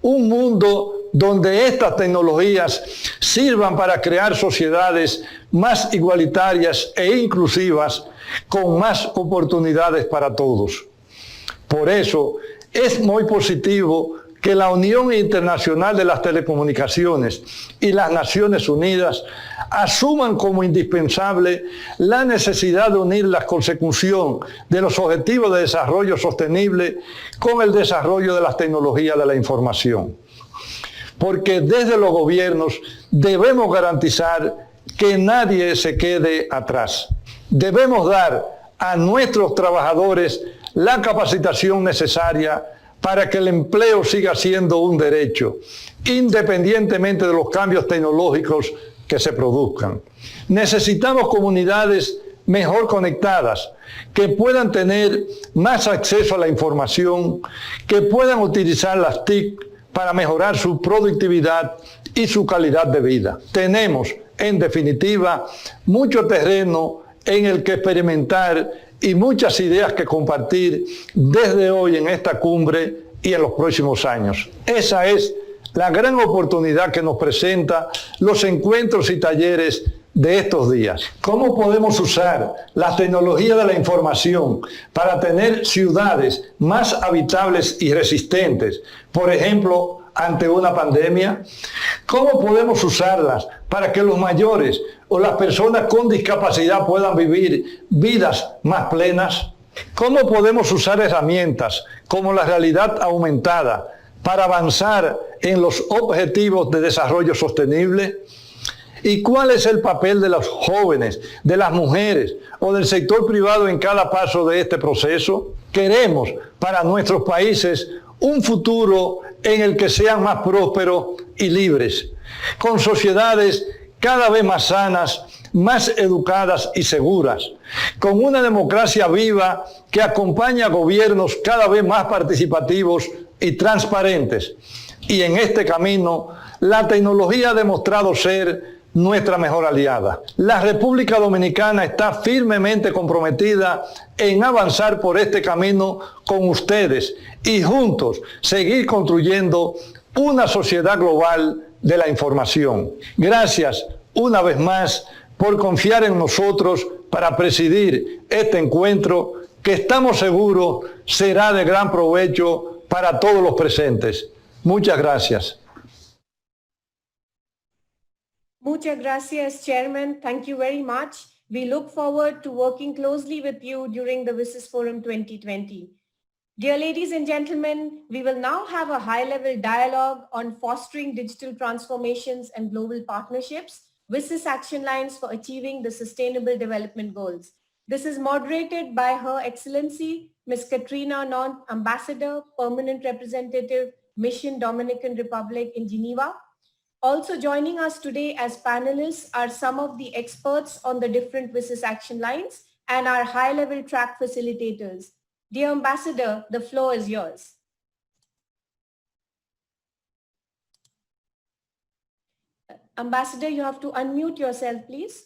un mundo donde estas tecnologías sirvan para crear sociedades más igualitarias e inclusivas, con más oportunidades para todos. Por eso, es muy positivo que la Unión Internacional de las Telecomunicaciones y las Naciones Unidas asuman como indispensable la necesidad de unir la consecución de los objetivos de desarrollo sostenible con el desarrollo de las tecnologías de la información. Porque desde los gobiernos debemos garantizar que nadie se quede atrás. Debemos dar a nuestros trabajadores la capacitación necesaria para que el empleo siga siendo un derecho, independientemente de los cambios tecnológicos que se produzcan. Necesitamos comunidades mejor conectadas, que puedan tener más acceso a la información, que puedan utilizar las TIC para mejorar su productividad y su calidad de vida. Tenemos, en definitiva, mucho terreno en el que experimentar y muchas ideas que compartir desde hoy en esta cumbre y en los próximos años. Esa es la gran oportunidad que nos presenta los encuentros y talleres de estos días. ¿Cómo podemos usar la tecnología de la información para tener ciudades más habitables y resistentes? Por ejemplo, ante una pandemia. ¿Cómo podemos usarlas para que los mayores o las personas con discapacidad puedan vivir vidas más plenas? ¿Cómo podemos usar herramientas como la realidad aumentada para avanzar en los objetivos de desarrollo sostenible? ¿Y cuál es el papel de los jóvenes, de las mujeres o del sector privado en cada paso de este proceso? Queremos para nuestros países un futuro en el que sean más prósperos y libres, con sociedades cada vez más sanas, más educadas y seguras, con una democracia viva que acompaña a gobiernos cada vez más participativos y transparentes. Y en este camino, la tecnología ha demostrado ser nuestra mejor aliada. La República Dominicana está firmemente comprometida en avanzar por este camino con ustedes y juntos seguir construyendo una sociedad global de la información. Gracias una vez más por confiar en nosotros para presidir este encuentro que estamos seguros será de gran provecho para todos los presentes. Muchas gracias. Muchas gracias, Chairman. Thank you very much. We look forward to working closely with you during the WSIS Forum 2020. Dear ladies and gentlemen, we will now have a high-level dialogue on fostering digital transformations and global partnerships, WSIS action lines for achieving the Sustainable Development Goals. This is moderated by Her Excellency, Ms. Katrina Non, Ambassador, Permanent Representative, Mission Dominican Republic in Geneva. Also joining us today as panelists are some of the experts on the different WSIS action lines and our high-level track facilitators. Dear Ambassador, the floor is yours. Ambassador, you have to unmute yourself, please.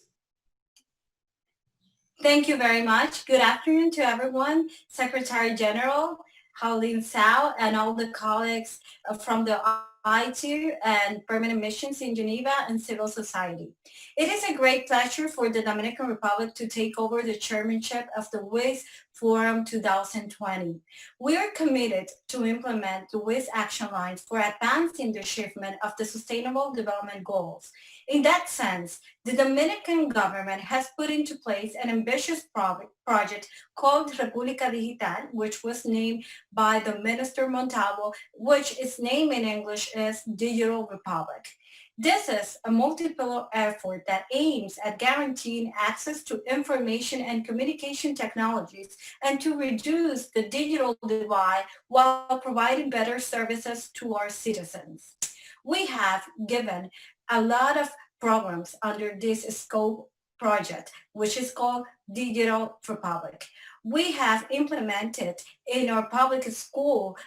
Thank you very much. Good afternoon to everyone. Secretary General Howlin Sao and all the colleagues from the I2 and permanent missions in Geneva and civil society. It is a great pleasure for the Dominican Republic to take over the chairmanship of the WSIS Forum 2020. We are committed to implement the WSIS action lines for advancing the achievement of the Sustainable Development Goals. In that sense, the Dominican government has put into place an ambitious project called República Digital, which was named by the Minister Montalvo, which its name in English is Digital Republic. This is a multi-pillar effort that aims at guaranteeing access to information and communication technologies and to reduce the digital divide while providing better services to our citizens. We have given a lot of programs under this scope project, which is called Digital Republic. We have implemented in our public school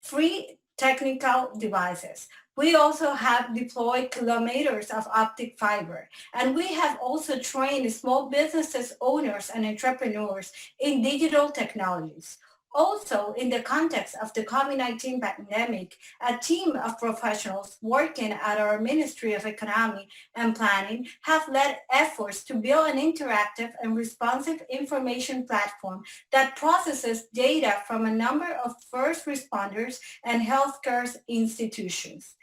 free technical devices. We also have deployed kilometers of optic fiber, and we have also trained small businesses owners and entrepreneurs in digital technologies. Also, in the context of the COVID-19 pandemic, a team of professionals working at our Ministry of Economy and Planning have led efforts to build an interactive and responsive information platform that processes data from a number of first responders and healthcare institutions.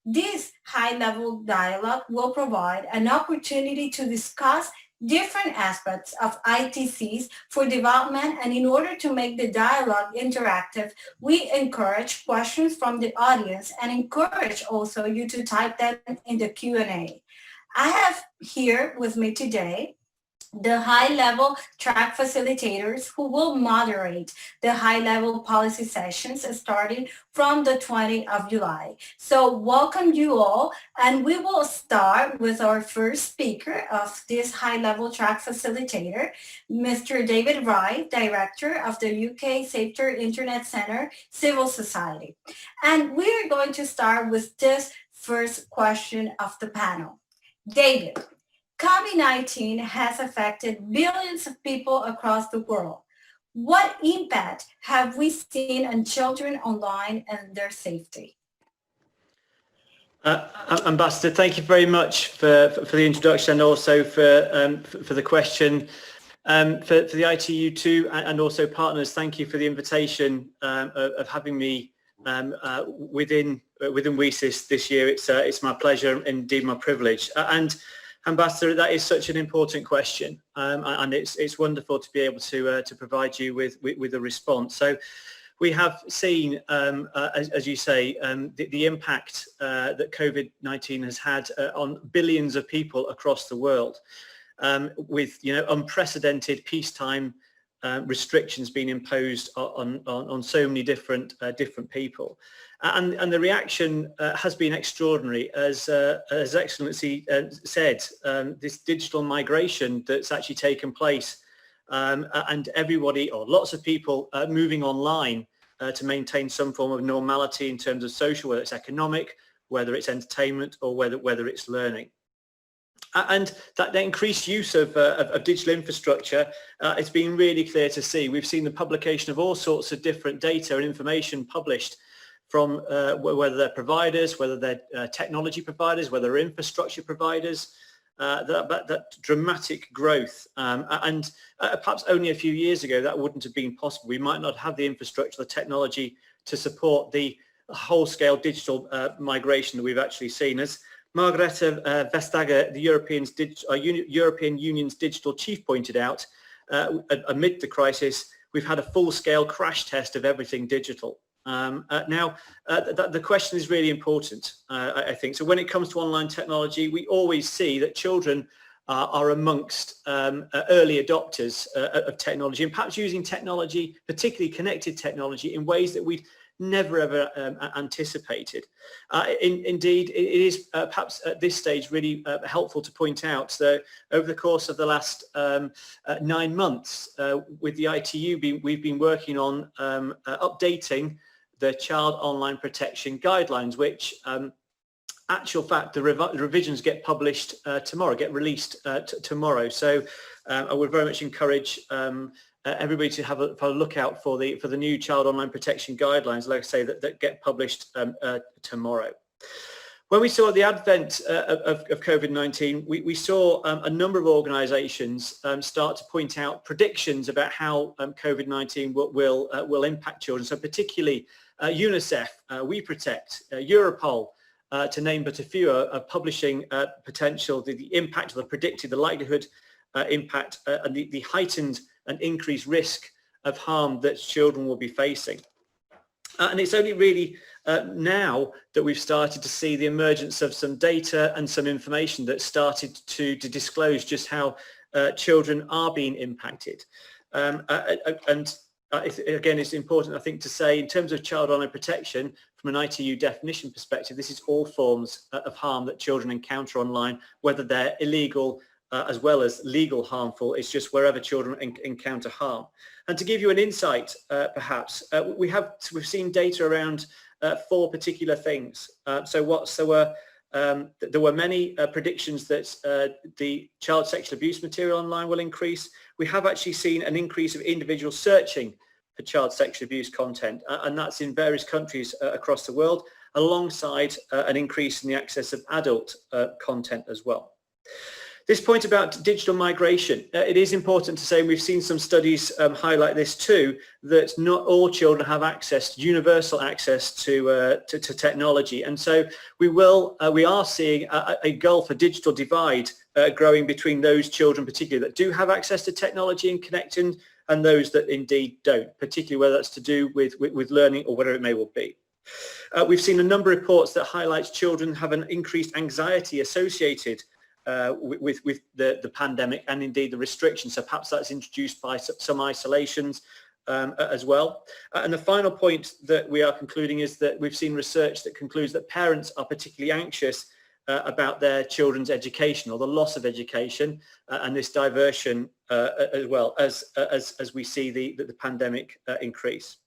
This high-level dialogue will provide an opportunity to discuss different aspects of ITCs for development, and in order to make the dialogue interactive, we encourage questions from the audience and encourage also you to type them in the Q&A. I have here with me today the high-level track facilitators who will moderate the high-level policy sessions starting from the 20th of July. So welcome you all, and we will start with our first speaker of this high-level track facilitator, Mr. David Wright, Director of the UK Safer Internet Centre, Civil Society. And we are going to start with this first question of the panel. David, COVID-19 has affected billions of people across the world. What impact have we seen on children online and their safety? Ambassador, thank you very much for the introduction and also for the question. For the ITU too, and also partners, thank you for the invitation of having me within WSIS this year. It's my pleasure, indeed my privilege. And Ambassador, that is such an important question, and it's wonderful to be able to provide you with a response. So we have seen, as you say, the impact that COVID-19 has had on billions of people across the world, with unprecedented peacetime restrictions being imposed on so many different people. And the reaction has been extraordinary, as Excellency said. This digital migration that's actually taken place, and everybody, or lots of people, moving online to maintain some form of normality in terms of social, whether it's economic, whether it's entertainment, or whether it's learning. And that increased use of digital infrastructure, it's been really clear to see. We've seen the publication of all sorts of different data and information published from whether they're providers, whether they're technology providers, whether they're infrastructure providers, that dramatic growth. And perhaps only a few years ago that wouldn't have been possible. We might not have the infrastructure, the technology to support the whole-scale digital migration that we've actually seen. As Margrethe Vestager, the European Union's digital chief, pointed out, amid the crisis, we've had a full-scale crash test of everything digital. Now, the question is really important, I think. So when it comes to online technology, we always see that children are amongst early adopters of technology, and perhaps using technology, particularly connected technology, in ways that we'd never ever anticipated. Indeed, it is perhaps at this stage really helpful to point out that over the course of the last 9 months with the ITU, we've been working on updating the Child Online Protection Guidelines, which actual fact, the revisions get published tomorrow, get released tomorrow. So I would very much encourage everybody to have a look out for the new Child Online Protection Guidelines, like I say, that get published tomorrow. When we saw the advent of COVID-19, we saw a number of organisations start to point out predictions about how COVID-19 will impact children. So particularly UNICEF, We Protect, Europol, to name but a few, are publishing potential, the impact, or the predicted, the likelihood impact, and the heightened and increased risk of harm that children will be facing. And it's only really now that we've started to see the emergence of some data and some information that started to disclose just how children are being impacted. Again, it's important, I think, to say, in terms of child online protection, from an ITU definition perspective, this is all forms of harm that children encounter online, whether they're illegal as well as legal harmful. It's just wherever children encounter harm. And to give you an insight, perhaps, we've seen data around 4 particular things. There were many predictions that the child sexual abuse material online will increase. We have actually seen an increase of individual searching for child sexual abuse content, and that's in various countries across the world, alongside an increase in the access of adult content as well. This point about digital migration, it is important to say, and we've seen some studies highlight this too, that not all children have access, universal access to technology. And so we are seeing a gulf, a digital divide growing between those children particularly that do have access to technology and connecting, and those that indeed don't, particularly whether that's to do with learning or whatever it may well be. We've seen a number of reports that highlights children have an increased anxiety associated with the pandemic and indeed the restrictions. So perhaps that's introduced by some isolations as well. And the final point that we are concluding is that we've seen research that concludes that parents are particularly anxious about their children's education or the loss of education and this diversion as well as we see the pandemic increase.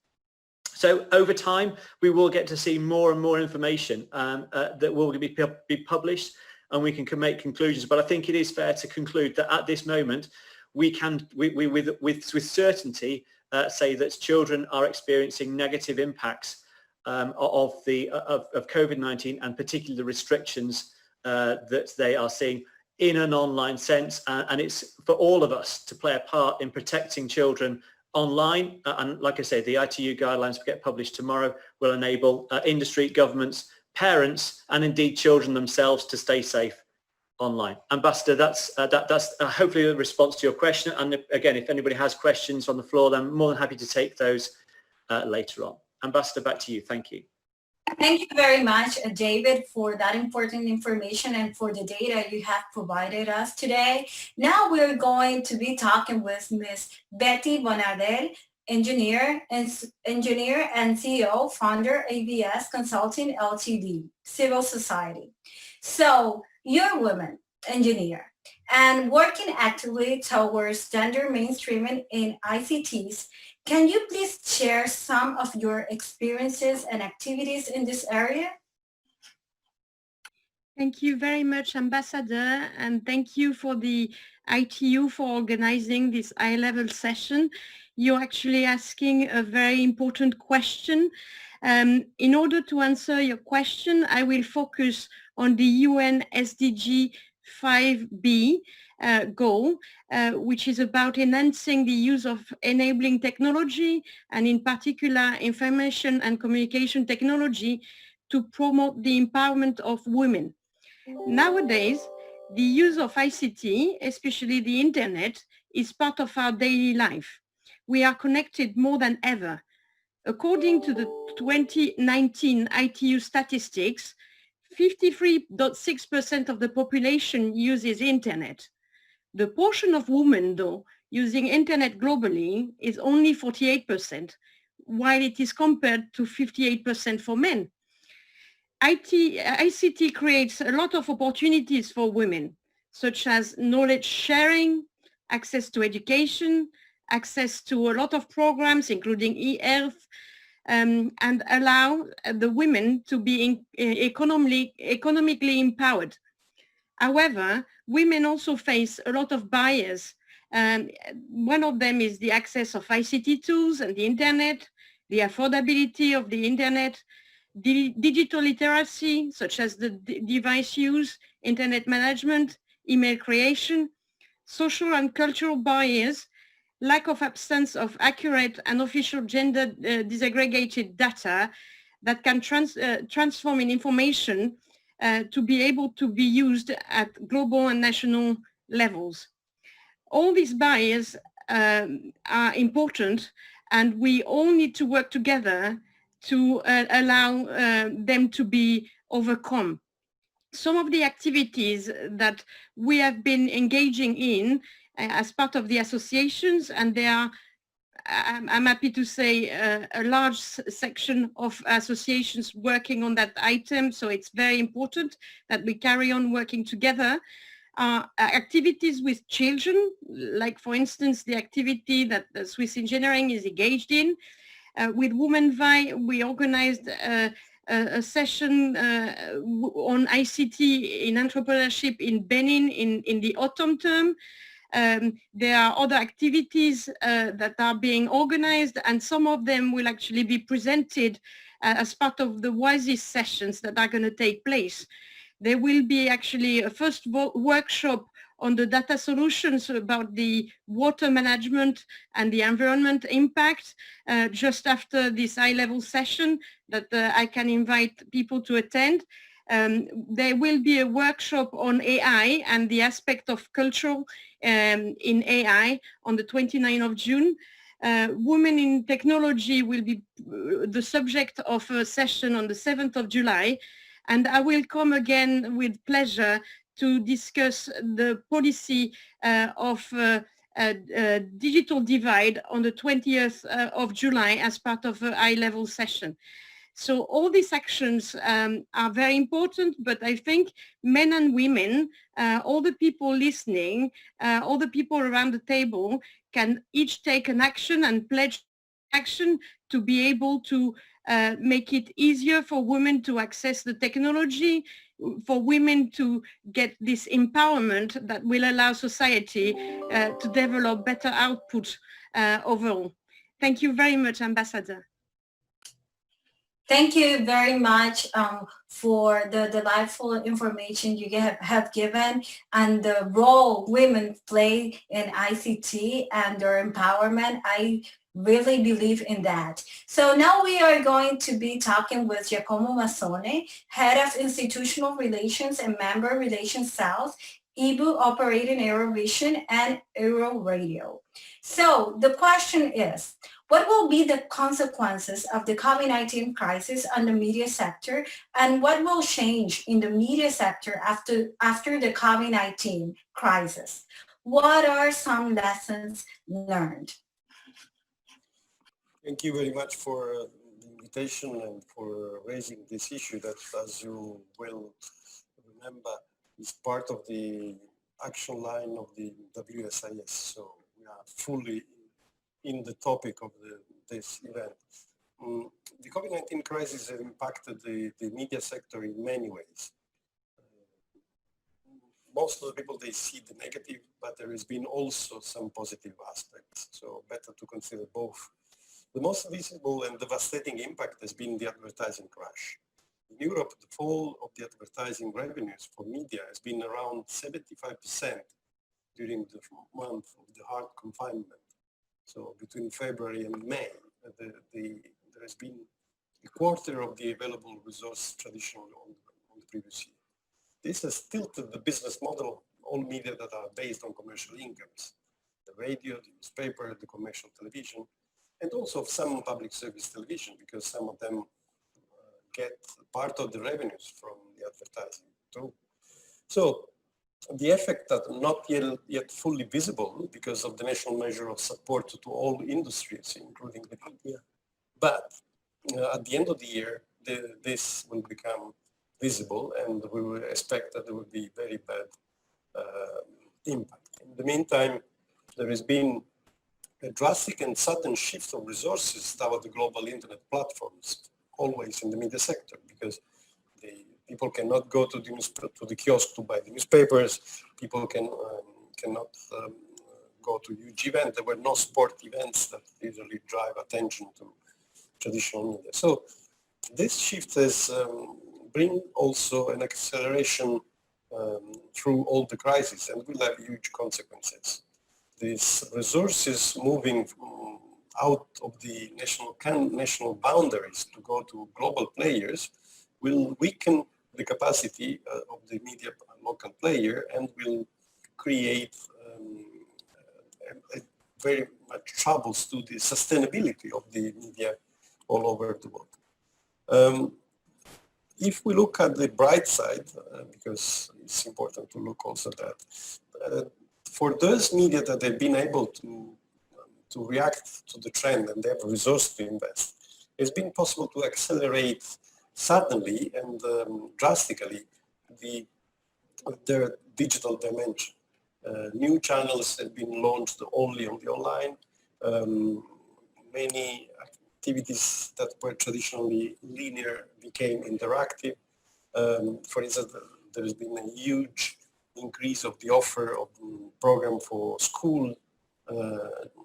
So over time, we will get to see more and more information that will be published, and we can make conclusions. But I think it is fair to conclude that at this moment, we can, with certainty, say that children are experiencing negative impacts of COVID-19, and particularly the restrictions that they are seeing in an online sense. And it's for all of us to play a part in protecting children online. And like I say, the ITU guidelines get published tomorrow will enable industry, governments, parents, and indeed children themselves to stay safe online. Ambassador, that's hopefully a response to your question. And again, if anybody has questions on the floor, then I'm more than happy to take those later on. Ambassador, back to you. Thank you. Thank you very much, David, for that important information and for the data you have provided us today. Now we're going to be talking with Ms. Betty Bonardel, engineer and CEO, founder, ABS Consulting Ltd, civil society. So you're a woman engineer and working actively towards gender mainstreaming in ICTs. Can you please share some of your experiences and activities in this area? Thank you very much, Ambassador, and thank you for the ITU for organizing this high-level session. You're actually asking a very important question. In order to answer your question, I will focus on the UN SDG 5B goal, which is about enhancing the use of enabling technology, and in particular information and communication technology, to promote the empowerment of women. Nowadays, the use of ICT, especially the internet, is part of our daily life. We are connected more than ever. According to the 2019 ITU statistics, 53.6% of the population uses internet. The portion of women, though, using internet globally is only 48%, while it is compared to 58% for men. ICT creates a lot of opportunities for women, such as knowledge sharing, access to education, access to a lot of programs, including e-health, and allow the women to be economically empowered. However, women also face a lot of barriers. One of them is the access of ICT tools and the internet, the affordability of the internet, digital literacy, such as the device use, internet management, email creation, social and cultural barriers, lack of absence of accurate and official gender disaggregated data that can transform in information to be able to be used at global and national levels. All these barriers are important, and we all need to work together to allow them to be overcome. Some of the activities that we have been engaging in as part of the associations, and there are, I'm happy to say, a large section of associations working on that item, so it's very important that we carry on working together. Activities with children, like for instance the activity that Swiss Engineering is engaged in. With WomenVi, we organized a session on ICT in entrepreneurship in Benin in the autumn term. There are other activities that are being organized, and some of them will actually be presented as part of the WISES sessions that are going to take place. There will be actually a first workshop on the data solutions about the water management and the environment impact just after this high-level session that I can invite people to attend. There will be a workshop on AI and the aspect of culture in AI on the 29th of June. Women in technology will be the subject of a session on the 7th of July. And I will come again with pleasure to discuss the policy of digital divide on the 20th of July as part of a high-level session. So all these actions are very important, but I think men and women, all the people listening, all the people around the table can each take an action and pledge action to be able to make it easier for women to access the technology, for women to get this empowerment that will allow society to develop better output overall. Thank you very much, Ambassador. Thank you very much for the delightful information you have given and the role women play in ICT and their empowerment. I really believe in that. So now we are going to be talking with Giacomo Massone, Head of Institutional Relations and Member Relations South, IBU operating Eurovision and Euro Radio. So the question is, what will be the consequences of the COVID-19 crisis on the media sector, and what will change in the media sector after the COVID-19 crisis? What are some lessons learned? Thank you very much for the invitation and for raising this issue that, as you will remember, is part of the action line of the WSIS. So we are fully in the topic of this event. The COVID-19 crisis has impacted the media sector in many ways. Most of the people, they see the negative, but there has been also some positive aspects. So better to consider both. The most visible and devastating impact has been the advertising crash. In Europe, the fall of the advertising revenues for media has been around 75% during the month of the hard confinement. So between February and May, there has been a quarter of the available resource traditionally on the previous year. This has tilted the business model of all media that are based on commercial incomes, the radio, the newspaper, the commercial television, and also some public service television, because some of them get part of the revenues from the advertising too. So the effect that not yet fully visible because of the national measure of support to all industries, including the media. But at the end of the year, this will become visible, and we will expect that there will be very bad impact. In the meantime, there has been a drastic and sudden shift of resources toward the global internet platforms, always in the media sector, because people cannot go to the kiosk to buy the newspapers. People cannot go to huge events. There were no sport events that usually drive attention to traditional media. So this shift has bring also an acceleration through all the crises, and will have huge consequences. These resources moving out of the national boundaries to go to global players will weaken the capacity of the media local player, and will create very much troubles to the sustainability of the media all over the world. If we look at the bright side, because it's important to look also at that, for those media that have been able to react to the trend and they have resources to invest, it's been possible to accelerate suddenly and drastically their digital dimension. New channels have been launched only on the online. Many activities that were traditionally linear became interactive. For instance, there has been a huge increase of the offer of program for school,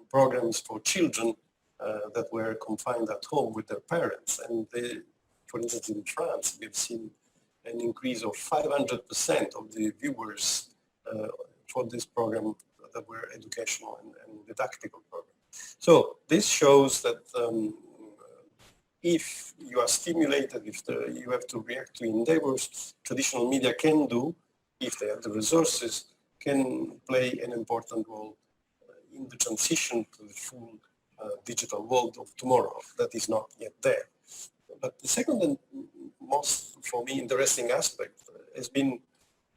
programs for children that were confined at home with their parents. And they, for instance, in France, we've seen an increase of 500% of the viewers for this program that were educational and didactical programs. So this shows that if you are stimulated, if you have to react to endeavors, traditional media can do, if they have the resources, can play an important role in the transition to the full digital world of tomorrow that is not yet there. But the second and most, for me, interesting aspect has been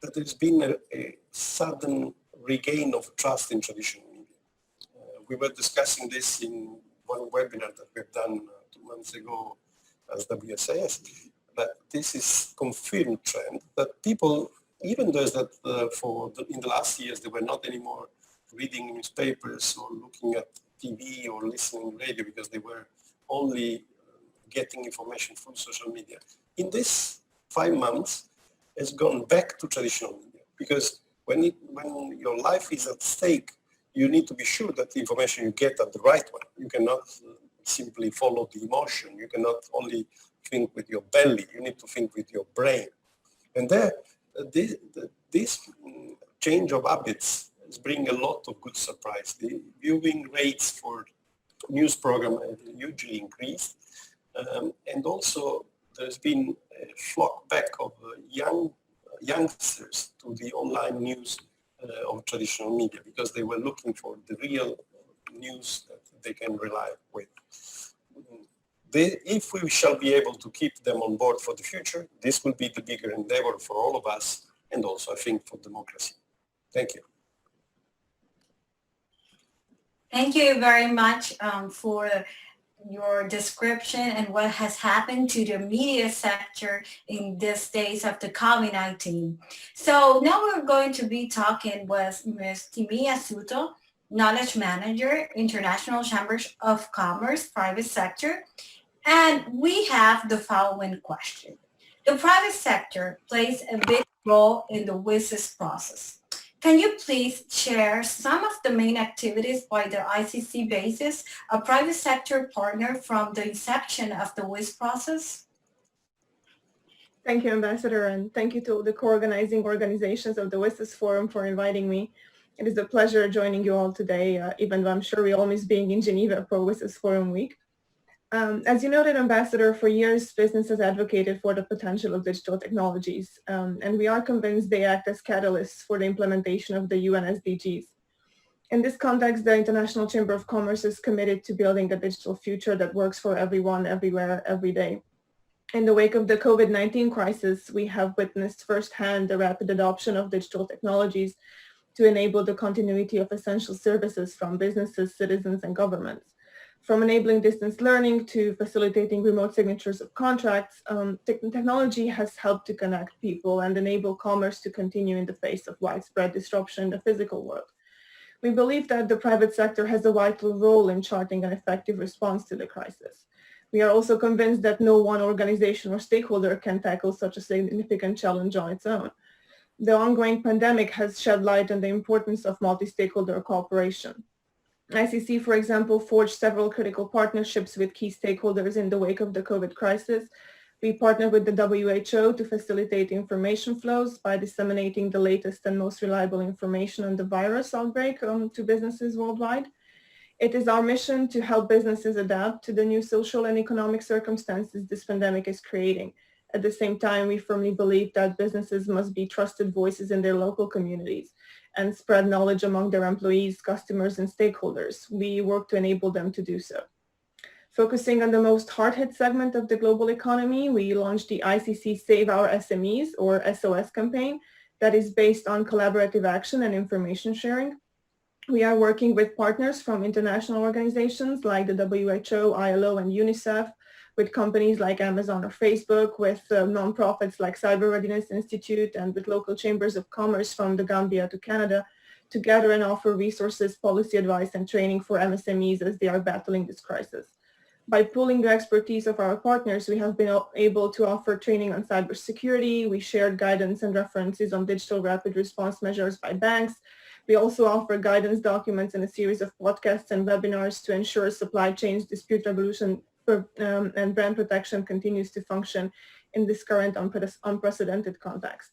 that there's been a sudden regain of trust in traditional media. We were discussing this in one webinar that we've done 2 months ago as WSIS, but this is confirmed trend that people, even those that in the last years they were not anymore reading newspapers or looking at TV or listening radio because they were only getting information from social media. In this 5 months has gone back to traditional media because when your life is at stake, you need to be sure that the information you get are the right one. You cannot simply follow the emotion. You cannot only think with your belly. You need to think with your brain. And there, this change of habits is bringing a lot of good surprise. The viewing rates for news program have hugely increased. And also there's been a flock back of youngsters to the online news of traditional media because they were looking for the real news that they can rely with. If we shall be able to keep them on board for the future, this will be the bigger endeavor for all of us and also, I think, for democracy. Thank you. Thank you very much for your description and what has happened to the media sector in these days of the COVID-19. So now we're going to be talking with Ms. Timia Suto, Knowledge Manager, International Chambers of Commerce, Private Sector. And we have the following question. The private sector plays a big role in the WSIS process. Can you please share some of the main activities by the ICC basis, a private sector partner from the inception of the WSIS process? Thank you, Ambassador, and thank you to the co-organizing organizations of the WSIS Forum for inviting me. It is a pleasure joining you all today, even though I'm sure we all miss being in Geneva for WSIS Forum Week. As you noted, Ambassador, for years, business has advocated for the potential of digital technologies, and we are convinced they act as catalysts for the implementation of the UN SDGs. In this context, the International Chamber of Commerce is committed to building a digital future that works for everyone, everywhere, every day. In the wake of the COVID-19 crisis, we have witnessed firsthand the rapid adoption of digital technologies to enable the continuity of essential services from businesses, citizens, and governments. From enabling distance learning to facilitating remote signatures of contracts, technology has helped to connect people and enable commerce to continue in the face of widespread disruption in the physical world. We believe that the private sector has a vital role in charting an effective response to the crisis. We are also convinced that no one organization or stakeholder can tackle such a significant challenge on its own. The ongoing pandemic has shed light on the importance of multi-stakeholder cooperation. ICC, for example, forged several critical partnerships with key stakeholders in the wake of the COVID crisis. We partnered with the WHO to facilitate information flows by disseminating the latest and most reliable information on the virus outbreak to businesses worldwide. It is our mission to help businesses adapt to the new social and economic circumstances this pandemic is creating. At the same time, we firmly believe that businesses must be trusted voices in their local communities and spread knowledge among their employees, customers, and stakeholders. We work to enable them to do so. Focusing on the most hard-hit segment of the global economy, we launched the ICC Save Our SMEs, or SOS campaign, that is based on collaborative action and information sharing. We are working with partners from international organizations like the WHO, ILO, and UNICEF, with companies like Amazon or Facebook, with nonprofits like Cyber Readiness Institute, and with local chambers of commerce from the Gambia to Canada to gather and offer resources, policy advice, and training for MSMEs as they are battling this crisis. By pooling the expertise of our partners, we have been able to offer training on cybersecurity. We shared guidance and references on digital rapid response measures by banks. We also offer guidance documents and a series of podcasts and webinars to ensure supply chains, dispute resolution, and brand protection continues to function in this current unprecedented context.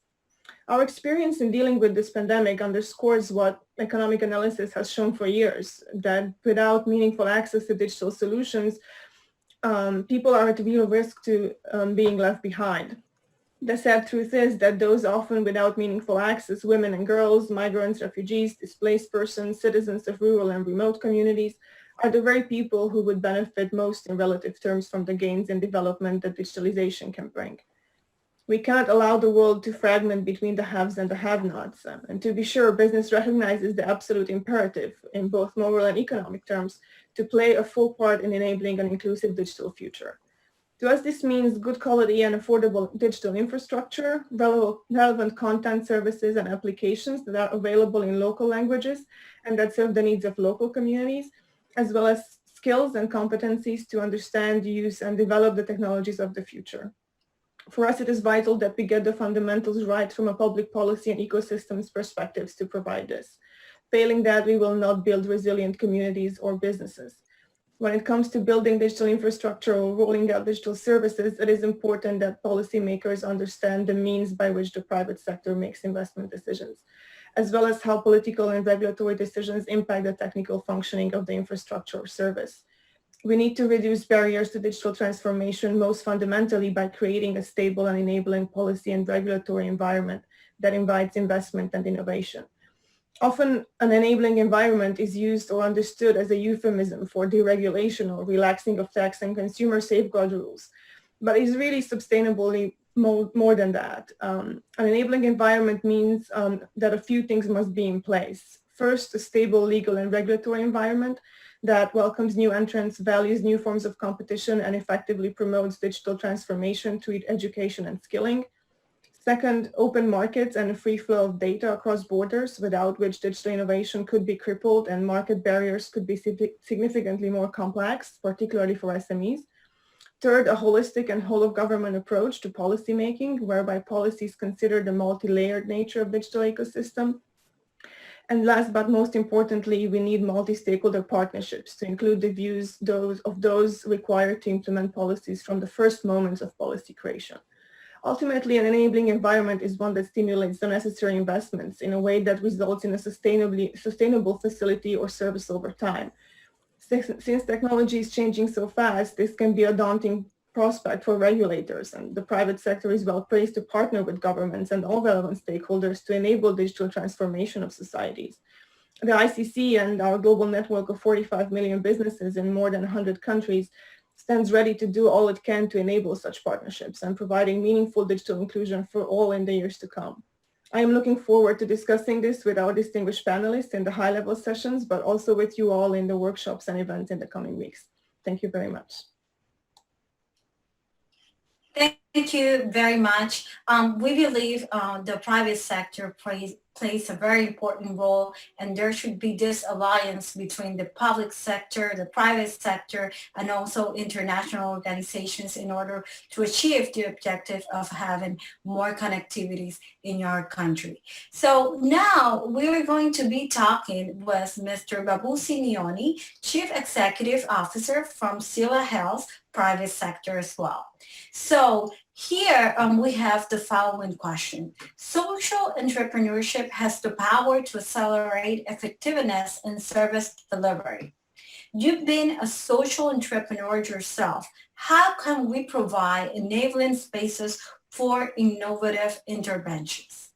Our experience in dealing with this pandemic underscores what economic analysis has shown for years, that without meaningful access to digital solutions, people are at real risk to being left behind. The sad truth is that those often without meaningful access, women and girls, migrants, refugees, displaced persons, citizens of rural and remote communities, are the very people who would benefit most in relative terms from the gains in development that digitalization can bring. We cannot allow the world to fragment between the haves and the have-nots. And to be sure, business recognizes the absolute imperative in both moral and economic terms to play a full part in enabling an inclusive digital future. To us, this means good quality and affordable digital infrastructure, relevant content, services, and applications that are available in local languages and that serve the needs of local communities, as well as skills and competencies to understand, use, and develop the technologies of the future. For us, it is vital that we get the fundamentals right from a public policy and ecosystems perspectives to provide this. Failing that, we will not build resilient communities or businesses. When it comes to building digital infrastructure or rolling out digital services, it is important that policymakers understand the means by which the private sector makes investment decisions, as well as how political and regulatory decisions impact the technical functioning of the infrastructure or service. We need to reduce barriers to digital transformation most fundamentally by creating a stable and enabling policy and regulatory environment that invites investment and innovation. Often, an enabling environment is used or understood as a euphemism for deregulation or relaxing of tax and consumer safeguard rules, but it's really sustainably more than that. An enabling environment means that a few things must be in place. First, a stable legal and regulatory environment that welcomes new entrants, values new forms of competition, and effectively promotes digital transformation through education and skilling. Second, open markets and a free flow of data across borders, without which digital innovation could be crippled and market barriers could be significantly more complex, particularly for SMEs. Third, a holistic and whole-of-government approach to policymaking, whereby policies consider the multi-layered nature of digital ecosystem. And last but most importantly, we need multi-stakeholder partnerships to include the views of those required to implement policies from the first moments of policy creation. Ultimately, an enabling environment is one that stimulates the necessary investments in a way that results in a sustainable facility or service over time. Since technology is changing so fast, this can be a daunting prospect for regulators, and the private sector is well placed to partner with governments and all relevant stakeholders to enable digital transformation of societies. The ICC and our global network of 45 million businesses in more than 100 countries stands ready to do all it can to enable such partnerships and providing meaningful digital inclusion for all in the years to come. I am looking forward to discussing this with our distinguished panelists in the high-level sessions, but also with you all in the workshops and events in the coming weeks. Thank you very much. Thank you very much. We believe the private sector plays a very important role, and there should be this alliance between the public sector, the private sector, and also international organizations in order to achieve the objective of having more connectivities in our country. So now we're going to be talking with Mr. Babu Simeoni, Chief Executive Officer from Sila Health private sector as well. So here we have the following question. Social entrepreneurship has the power to accelerate effectiveness in service delivery. You've been a social entrepreneur yourself. How can we provide enabling spaces for innovative interventions?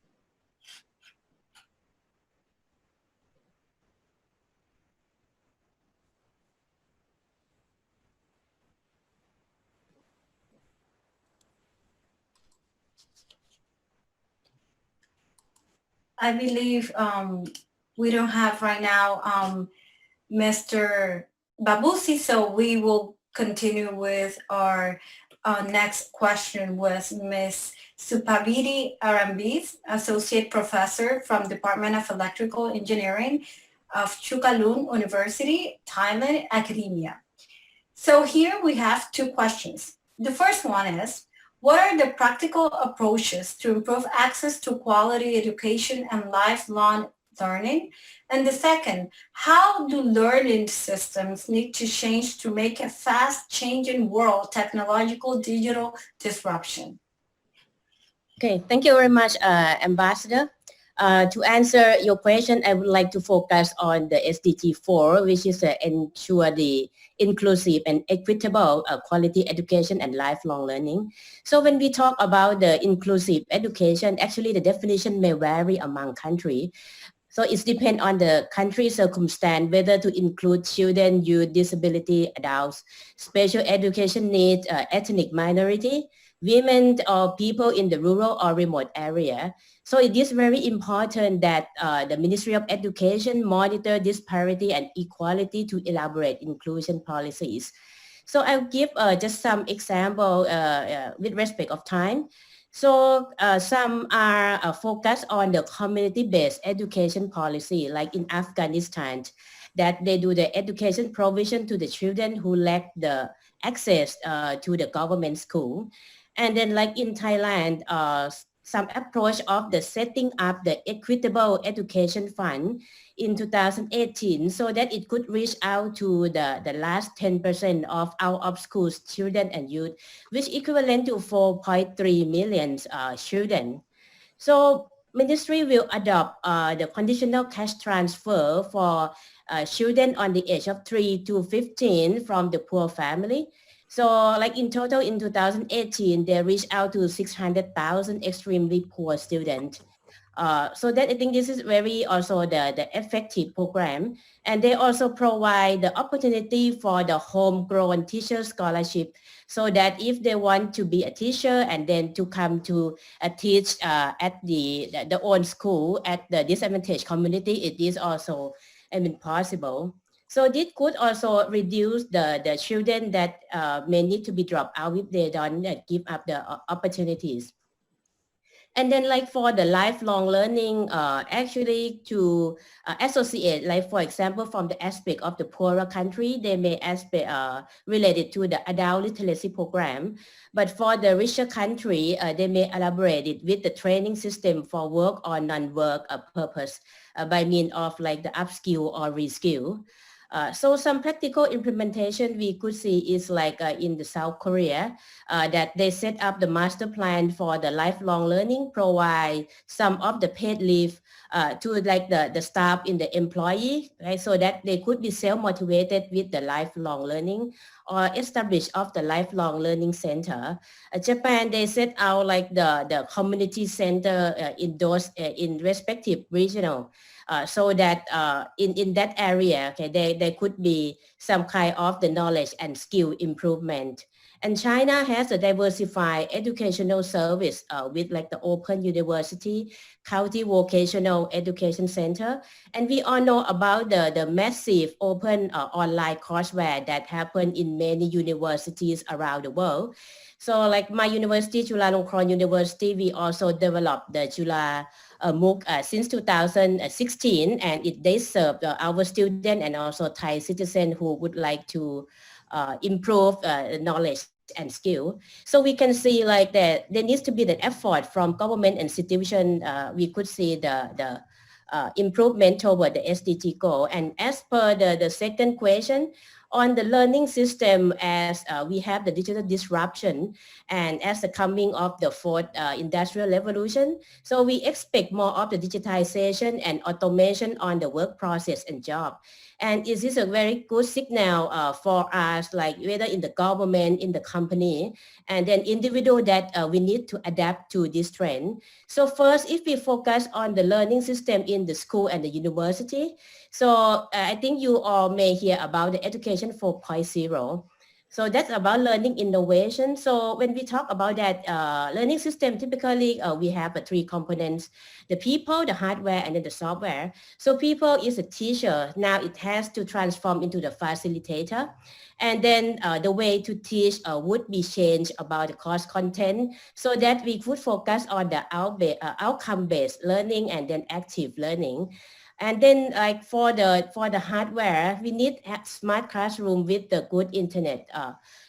I believe we don't have right now Mr. Babusi, so we will continue with our next question with Ms. Supaviti Arambis, Associate Professor from Department of Electrical Engineering of Chulalongkorn University, Thailand Academia. So here we have two questions. The first one is, what are the practical approaches to improve access to quality education and lifelong learning? And the second, how do learning systems need to change to make a fast-changing world technological digital disruption? Okay, thank you very much, Ambassador. To answer your question, I would like to focus on the SDG 4, which is ensure the inclusive and equitable quality education and lifelong learning. So when we talk about the inclusive education, actually the definition may vary among countries. So it depends on the country circumstance, whether to include children, youth, disability, adults, special education needs, ethnic minority, women or people in the rural or remote area. So it is very important that the Ministry of Education monitor disparity and equality to elaborate inclusion policies. So I'll give just some example with respect of time. So some are focused on the community-based education policy, like in Afghanistan, that they do the education provision to the children who lack the access to the government school. And then like in Thailand, some approach of the setting up the equitable education fund in 2018 so that it could reach out to the last 10% of out of school children and youth, which equivalent to 4.3 million children. So ministry will adopt the conditional cash transfer for children on the age of 3 to 15 from the poor family. So like in total in 2018, they reached out to 600,000 extremely poor students. So that I think this is very also the effective program. And they also provide the opportunity for the homegrown teacher scholarship so that if they want to be a teacher and then to come to teach at the own school at the disadvantaged community, it is also possible. So this could also reduce the children that may need to be dropped out if they don't give up the opportunities. And then like for the lifelong learning, actually to associate, like for example, from the aspect of the poorer country, they may aspect related to the adult literacy program. But for the richer country, they may elaborate it with the training system for work or non-work purpose by means of like the upskill or reskill. So some practical implementation we could see is like in the South Korea, that they set up the master plan for the lifelong learning, provide some of the paid leave to like the staff in the employee, right? So that they could be self-motivated with the lifelong learning or establish of the lifelong learning center. Japan, they set out like the community center in those in respective regional. So that in that area, okay, there could be some kind of the knowledge and skill improvement. And China has a diversified educational service with like the Open University, County Vocational Education Center. And we all know about the massive open online courseware that happen in many universities around the world. So like my university, Chulalongkorn University, we also developed the Chula MOOC since 2016, and they serve our students and also Thai citizens who would like to improve knowledge and skill. So we can see like that there needs to be the effort from government institution. We could see the improvement toward the SDG goal. And as per the second question, on the learning system, as we have the digital disruption and as the coming of the fourth industrial revolution, so we expect more of the digitization and automation on the work process and job. And is this a very good signal for us, like whether in the government, in the company, and then individual that we need to adapt to this trend. So first, if we focus on the learning system in the school and the university, so I think you all may hear about the education 4.0. So that's about learning innovation. So when we talk about that learning system, typically we have three components: the people, the hardware, and then the software. So people is a teacher. Now it has to transform into the facilitator. And then the way to teach would be changed about the course content so that we could focus on the outcome-based learning and then active learning. And then like for the hardware, we need a smart classroom with the good internet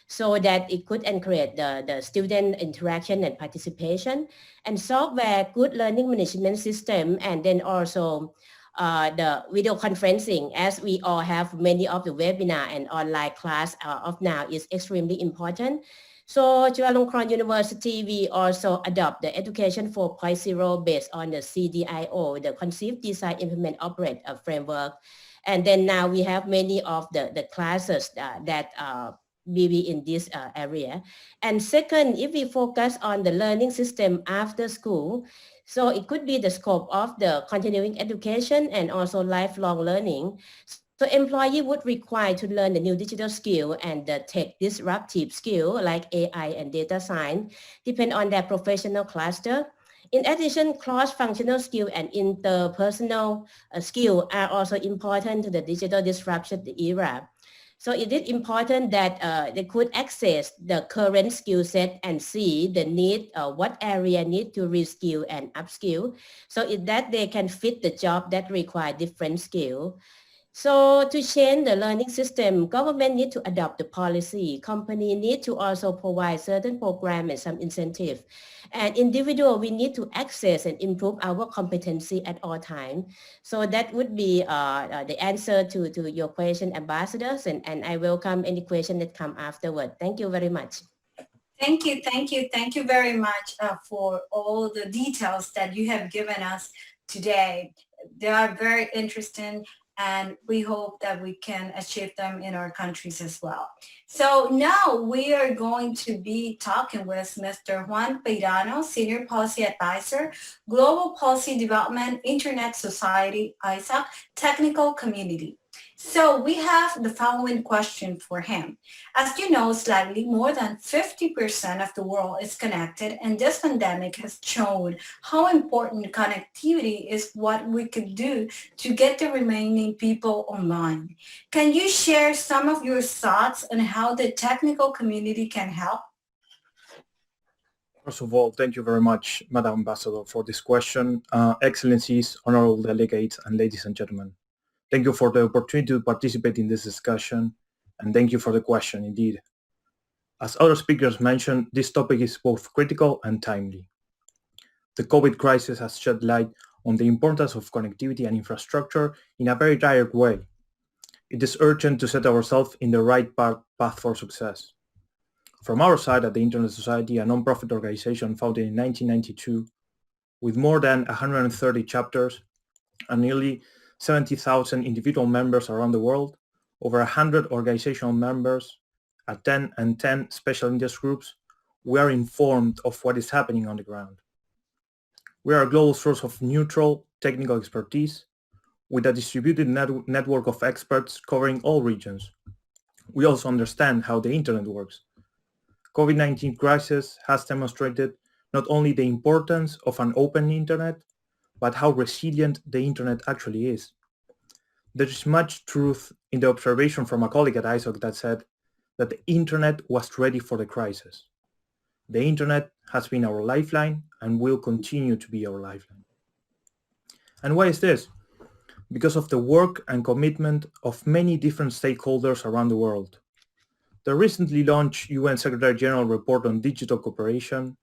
so that it could encourage the student interaction and participation, and software, good learning management system, and then also the video conferencing, as we all have many of the webinar and online class of now is extremely important. So Chulalongkorn University, we also adopt the Education 4.0 based on the CDIO, the Conceive, Design, Implement, Operate framework. And then now we have many of the classes that will be in this area. And second, if we focus on the learning system after school, so it could be the scope of the continuing education and also lifelong learning. So employee would require to learn the new digital skill and the tech disruptive skill like AI and data science, depend on their professional cluster. In addition, cross-functional skill and interpersonal skill are also important to the digital disruption era. So it is important that they could access the current skill set and see the need, what area need to reskill and upskill, so that they can fit the job that require different skill. So to change the learning system, government need to adopt the policy. Company need to also provide certain program and some incentive. And individual, we need to access and improve our competency at all time. So that would be the answer to your question, ambassadors, and I welcome any question that come afterward. Thank you very much. Thank you very much for all the details that you have given us today. They are very interesting, and we hope that we can achieve them in our countries as well. So now we are going to be talking with Mr. Juan Peirano, Senior Policy Advisor, Global Policy Development, Internet Society, ISAC, Technical Community. So we have the following question for him. As you know, slightly more than 50% of the world is connected, and this pandemic has shown how important connectivity is, what we could do to get the remaining people online. Can you share some of your thoughts on how the technical community can help? First of all, thank you very much, Madam Ambassador, for this question. Excellencies, honorable delegates, and ladies and gentlemen. Thank you for the opportunity to participate in this discussion, and thank you for the question indeed. As other speakers mentioned, this topic is both critical and timely. The COVID crisis has shed light on the importance of connectivity and infrastructure in a very direct way. It is urgent to set ourselves in the right path for success. From our side at the Internet Society, a non-profit organization founded in 1992, with more than 130 chapters and nearly 70,000 individual members around the world, over 100 organizational members, 10 special interest groups, we are informed of what is happening on the ground. We are a global source of neutral technical expertise with a distributed network of experts covering all regions. We also understand how the internet works. COVID-19 crisis has demonstrated not only the importance of an open internet, but how resilient the internet actually is. There is much truth in the observation from a colleague at ISOC that said that the internet was ready for the crisis. The internet has been our lifeline and will continue to be our lifeline. And why is this? Because of the work and commitment of many different stakeholders around the world. The recently launched UN Secretary General report on digital cooperation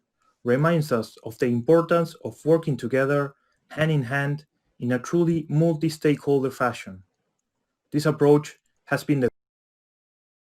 reminds us of the importance of working together hand in hand in a truly multi-stakeholder fashion. This approach has been the